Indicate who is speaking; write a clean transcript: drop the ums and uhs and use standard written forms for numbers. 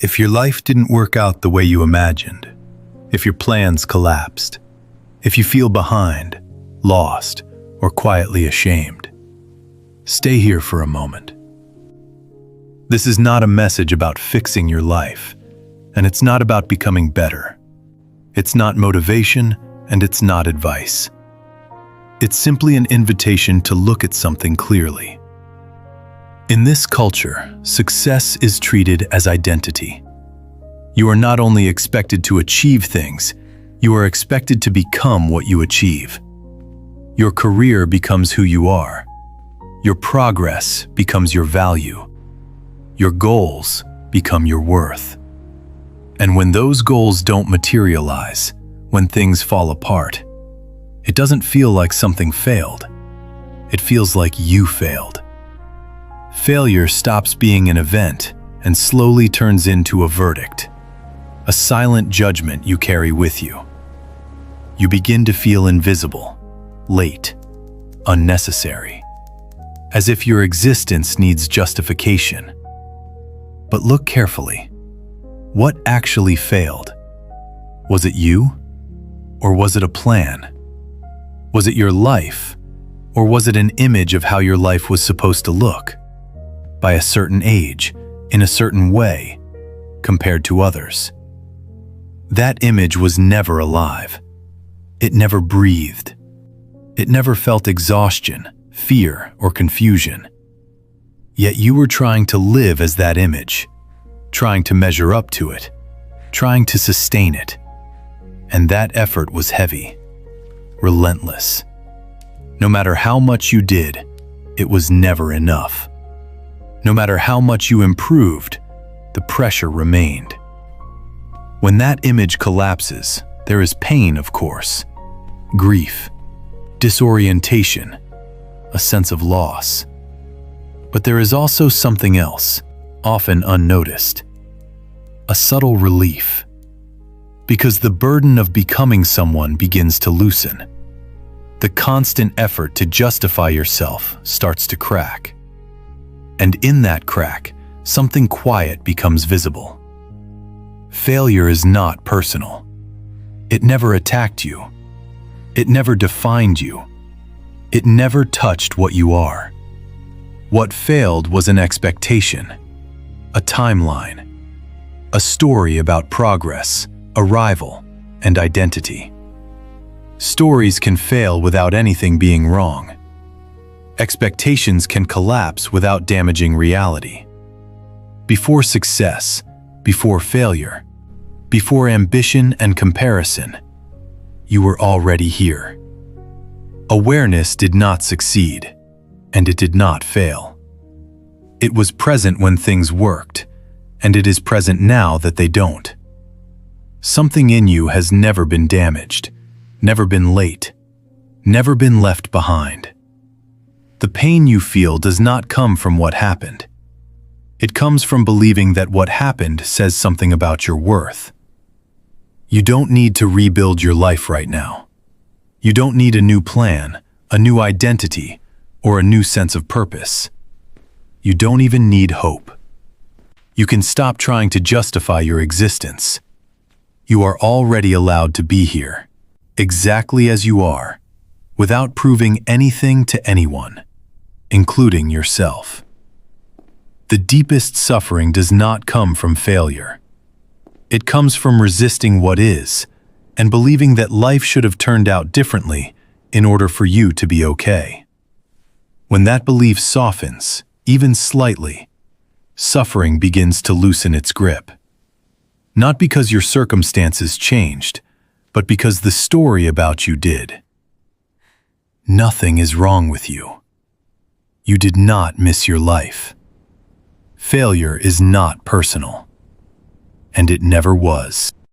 Speaker 1: If your life didn't work out the way you imagined, if your plans collapsed, if you feel behind, lost, or quietly ashamed, stay here for a moment. This is not a message about fixing your life, and it's not about becoming better. It's not motivation, and it's not advice. It's simply an invitation to look at something clearly. In this culture, success is treated as identity. You are not only expected to achieve things, you are expected to become what you achieve. Your career becomes who you are. Your progress becomes your value. Your goals become your worth. And when those goals don't materialize, when things fall apart, it doesn't feel like something failed. It feels like you failed. Failure stops being an event and slowly turns into a verdict, a silent judgment you carry with you. You begin to feel invisible, late, unnecessary, as if your existence needs justification. But look carefully. What actually failed? Was it you? Or was it a plan? Was it your life? Or was it an image of how your life was supposed to look? By a certain age, in a certain way, compared to others. That image was never alive. It never breathed. It never felt exhaustion, fear, or confusion. Yet you were trying to live as that image, trying to measure up to it, trying to sustain it. And that effort was heavy, relentless. No matter how much you did, it was never enough. No matter how much you improved, the pressure remained. When that image collapses, there is pain, of course, grief, disorientation, a sense of loss. But there is also something else, often unnoticed, a subtle relief. Because the burden of becoming someone begins to loosen. The constant effort to justify yourself starts to crack. And in that crack, something quiet becomes visible. Failure is not personal. It never attacked you. It never defined you. It never touched what you are. What failed was an expectation, a timeline, a story about progress, arrival, and identity. Stories can fail without anything being wrong. Expectations can collapse without damaging reality. Before success, before failure, before ambition and comparison, you were already here. Awareness did not succeed, and it did not fail. It was present when things worked, and it is present now that they don't. Something in you has never been damaged, never been late, never been left behind. The pain you feel does not come from what happened. It comes from believing that what happened says something about your worth. You don't need to rebuild your life right now. You don't need a new plan, a new identity, or a new sense of purpose. You don't even need hope. You can stop trying to justify your existence. You are already allowed to be here, exactly as you are, without proving anything to anyone, including yourself. The deepest suffering does not come from failure. It comes from resisting what is, and believing that life should have turned out differently in order for you to be okay. When that belief softens, even slightly, suffering begins to loosen its grip. Not because your circumstances changed, but because the story about you did. Nothing is wrong with you. You did not miss your life. Failure is not personal, and it never was.